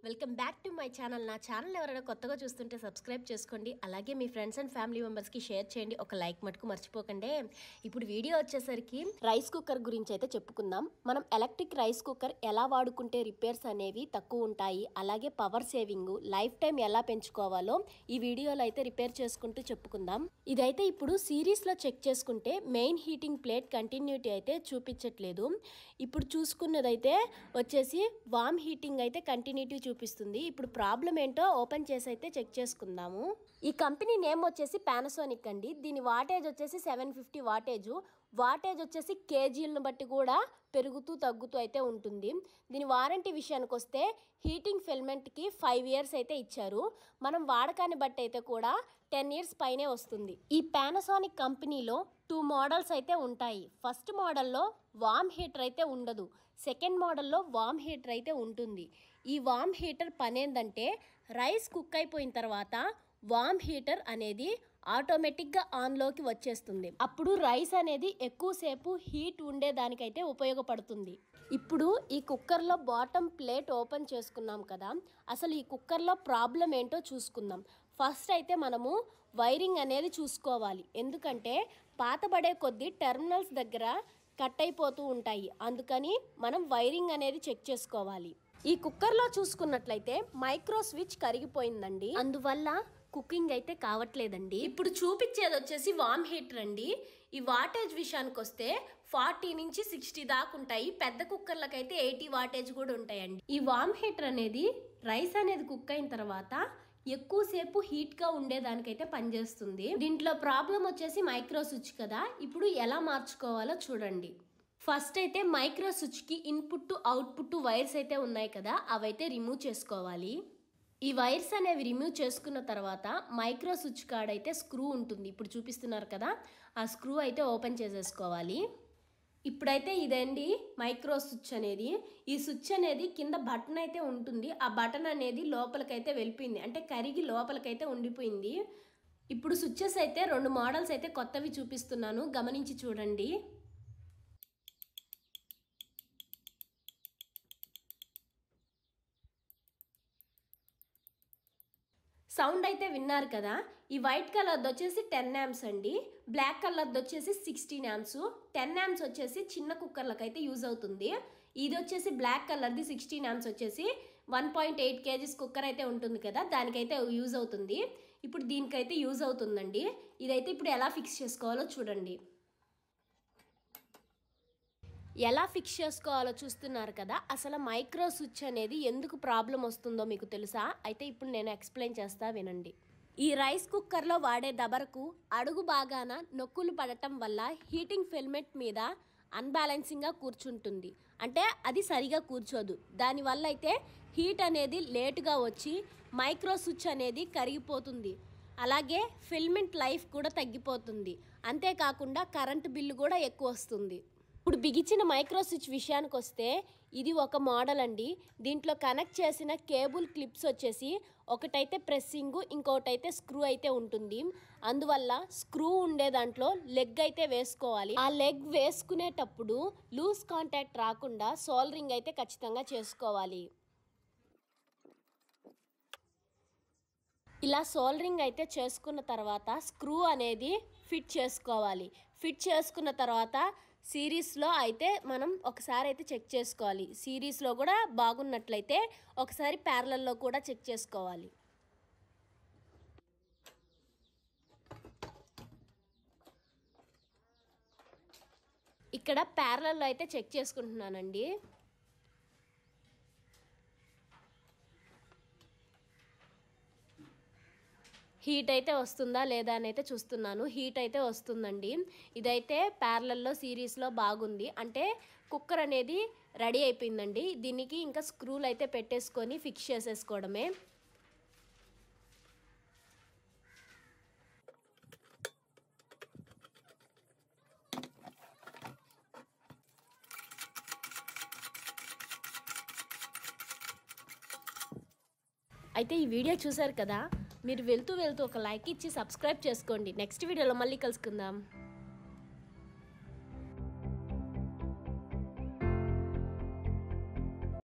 Welcome back to my channel. నా channel ఎవరైనా కొత్తగా చూస్తుంటే సబ్స్క్రైబ్ చేసుకోండి. అలాగే మీ ఫ్రెండ్స్ అండ్ ఫ్యామిలీ మెంబర్స్కి షేర్ చేయండి. ఒక లైక్ మటుకు మర్చిపోకండి. ఇప్పుడు వీడియో వచ్చేసరికి రైస్ కుక్కర్ గురించి అయితే చెప్పుకుందాం. మనం ఎలక్ట్రిక్ రైస్ కుక్కర్ ఎలా వాడుకుంటే రిపేర్స్ అనేవి తక్కువ ఉంటాయి, అలాగే పవర్ సేవింగ్, లైఫ్ టైం ఎలా పెంచుకోవాలో ఈ వీడియోలో అయితే రిపేర్ చేసుకుంటూ చెప్పుకుందాం. ఇదైతే ఇప్పుడు సిరీస్లో చెక్ చేసుకుంటే మెయిన్ హీటింగ్ ప్లేట్ కంటిన్యూటీ అయితే చూపించట్లేదు. ఇప్పుడు చూసుకున్నదైతే వచ్చేసి వామ్ హీటింగ్ అయితే కంటిన్యూటీ చూపిస్తుంది. ఇప్పుడు ప్రాబ్లం ఏంటో ఓపెన్ చేసి అయితే చెక్ చేసుకుందాము. ఈ కంపెనీ నేమ్ వచ్చేసి పానాసోనిక్ అండి. దీని వాటేజ్ వచ్చేసి 750 వాటేజ్ వచ్చేసి కేజీలను బట్టి కూడా పెరుగుతూ తగ్గుతూ అయితే ఉంటుంది. దీని వారంటీ విషయానికి వస్తే హీటింగ్ ఫిల్మెంట్కి 5 ఇయర్స్ అయితే ఇచ్చారు. మనం వాడకాన్ని బట్టి అయితే కూడా 10 ఇయర్స్ పైనే వస్తుంది. ఈ పానాసోనిక్ కంపెనీలో 2 మోడల్స్ అయితే ఉంటాయి. ఫస్ట్ మోడల్లో వామ్ హీటర్ అయితే ఉండదు, సెకండ్ మోడల్లో వామ్ హీటర్ అయితే ఉంటుంది. ఈ వామ్ హీటర్ పని ఏంటంటే రైస్ కుక్ అయిపోయిన తర్వాత వామ్ హీటర్ అనేది ఆటోమేటిక్గా ఆన్లోకి వచ్చేస్తుంది. అప్పుడు రైస్ అనేది ఎక్కువసేపు హీట్ ఉండేదానికైతే ఉపయోగపడుతుంది. ఇప్పుడు ఈ కుక్కర్లో బాటమ్ ప్లేట్ ఓపెన్ చేసుకున్నాం కదా, అసలు ఈ కుక్కర్లో ప్రాబ్లం ఏంటో చూసుకుందాం. ఫస్ట్ అయితే మనము వైరింగ్ అనేది చూసుకోవాలి. ఎందుకంటే పాతబడే కొద్దీ టెర్మినల్స్ దగ్గర కట్ అయిపోతూ ఉంటాయి. అందుకని మనం వైరింగ్ అనేది చెక్ చేసుకోవాలి. ఈ కుక్కర్లో చూసుకున్నట్లయితే మైక్రో స్విచ్ కరిగిపోయిందండి, అందువల్ల కుకింగ్ అయితే కావట్లేదండి. ఇప్పుడు చూపించేది వచ్చేసి వామ్ హీటర్ అండి. ఈ వాటేజ్ విషయానికి వస్తే 40 నుంచి 60 దాకా ఉంటాయి. పెద్ద కుక్కర్లకైతే 80 వాటేజ్ కూడా ఉంటాయండి. ఈ వామ్ హీటర్ అనేది రైస్ అనేది కుక్ అయిన తర్వాత ఎక్కువసేపు హీట్గా ఉండేదానికైతే పనిచేస్తుంది. దీంట్లో ప్రాబ్లం వచ్చేసి మైక్రో స్విచ్ కదా. ఇప్పుడు ఎలా మార్చుకోవాలో చూడండి. ఫస్ట్ అయితే మైక్రో స్విచ్కి ఇన్పుట్ అవుట్పుట్ వైర్స్ అయితే ఉన్నాయి కదా, అవైతే రిమూవ్ చేసుకోవాలి. ఈ వైర్స్ అనేవి రిమూవ్ చేసుకున్న తర్వాత మైక్రో స్విచ్ కార్డ్ అయితే స్క్రూ ఉంటుంది, ఇప్పుడు చూపిస్తున్నారు కదా, ఆ స్క్రూ అయితే ఓపెన్ చేసేసుకోవాలి. ఇప్పుడైతే ఇదండి మైక్రో స్విచ్ అనేది. ఈ స్విచ్ అనేది కింద బటన్ అయితే ఉంటుంది, ఆ బటన్ అనేది లోపలికైతే వెళ్ళిపోయింది, అంటే కరిగి లోపలికైతే ఉండిపోయింది. ఇప్పుడు స్విచ్చెస్ అయితే 2 మోడల్స్ అయితే కొత్తవి చూపిస్తున్నాను, గమనించి చూడండి. సౌండ్ అయితే విన్నారు కదా. ఈ వైట్ కలర్ది వచ్చేసి 10 amps అండి, బ్లాక్ కలర్ది వచ్చేసి 16 amps. 10 amps వచ్చేసి చిన్న కుక్కర్లకు అయితే యూజ్ అవుతుంది. ఇది వచ్చేసి బ్లాక్ కలర్ది 16 amps వచ్చేసి 1.8 kgs కుక్కర్ అయితే ఉంటుంది కదా, దానికైతే యూజ్ అవుతుంది. ఇప్పుడు దీనికైతే యూజ్ అవుతుందండి. ఇదైతే ఇప్పుడు ఎలా ఫిక్స్ చేసుకోవాలో చూడండి. ఎలా ఫిక్స్ చేసుకోవాలో చూస్తున్నారు కదా. అసలు మైక్రో స్విచ్ అనేది ఎందుకు ప్రాబ్లం వస్తుందో మీకు తెలుసా? అయితే ఇప్పుడు నేను ఎక్స్ప్లెయిన్ చేస్తా, వినండి. ఈ రైస్ కుక్కర్లో వాడే దబరకు అడుగు బాగాన నొక్కులు పడటం వల్ల హీటింగ్ ఫిల్మెంట్ మీద అన్బ్యాలెన్సింగ్గా కూర్చుంటుంది, అంటే అది సరిగా కూర్చోదు. దానివల్ల అయితే హీట్ అనేది లేటుగా వచ్చి మైక్రో స్విచ్ అనేది కరిగిపోతుంది. అలాగే ఫిల్మెంట్ లైఫ్ కూడా తగ్గిపోతుంది. అంతేకాకుండా కరెంటు బిల్లు కూడా ఎక్కువ వస్తుంది. ఇప్పుడు బిగించిన మైక్రో స్విచ్ విషయానికి వస్తే ఇది ఒక మోడల్ అండి. దీంట్లో కనెక్ట్ చేసిన కేబుల్ క్లిప్స్ వచ్చేసి ఒకటైతే ప్రెస్సింగ్, ఇంకోటైతే స్క్రూ అయితే ఉంటుంది. అందువల్ల స్క్రూ ఉండే దాంట్లో లెగ్ అయితే వేసుకోవాలి. ఆ లెగ్ వేసుకునేటప్పుడు లూజ్ కాంటాక్ట్ రాకుండా సోల్డరింగ్ అయితే ఖచ్చితంగా చేసుకోవాలి. ఇలా సోల్డరింగ్ అయితే చేసుకున్న తర్వాత స్క్రూ అనేది ఫిట్ చేసుకోవాలి. ఫిట్ చేసుకున్న తర్వాత సిరీస్లో అయితే మనం ఒకసారి అయితే చెక్ చేసుకోవాలి. సిరీస్లో కూడా బాగున్నట్లయితే ఒకసారి ప్యారలల్లో కూడా చెక్ చేసుకోవాలి. ఇక్కడ ప్యారలల్లో అయితే చెక్ చేసుకుంటున్నానండి. హీట్ అయితే వస్తుందా లేదా అని అయితే చూస్తున్నాను. హీట్ అయితే వస్తుందండి. ఇదైతే ప్యారలల్లో సిరీస్లో బాగుంది, అంటే కుక్కర్ అనేది రెడీ అయిపోయిందండి. దీనికి ఇంకా స్క్రూలు అయితే పెట్టేసుకొని ఫిక్స్ చేసేసుకోవడమే. అయితే ఈ వీడియో చూసారు కదా, మీరు వెళ్తూ ఒక లైక్ ఇచ్చి సబ్స్క్రైబ్ చేసుకోండి. నెక్స్ట్ వీడియోలో మళ్ళీ కలుసుకుందాం.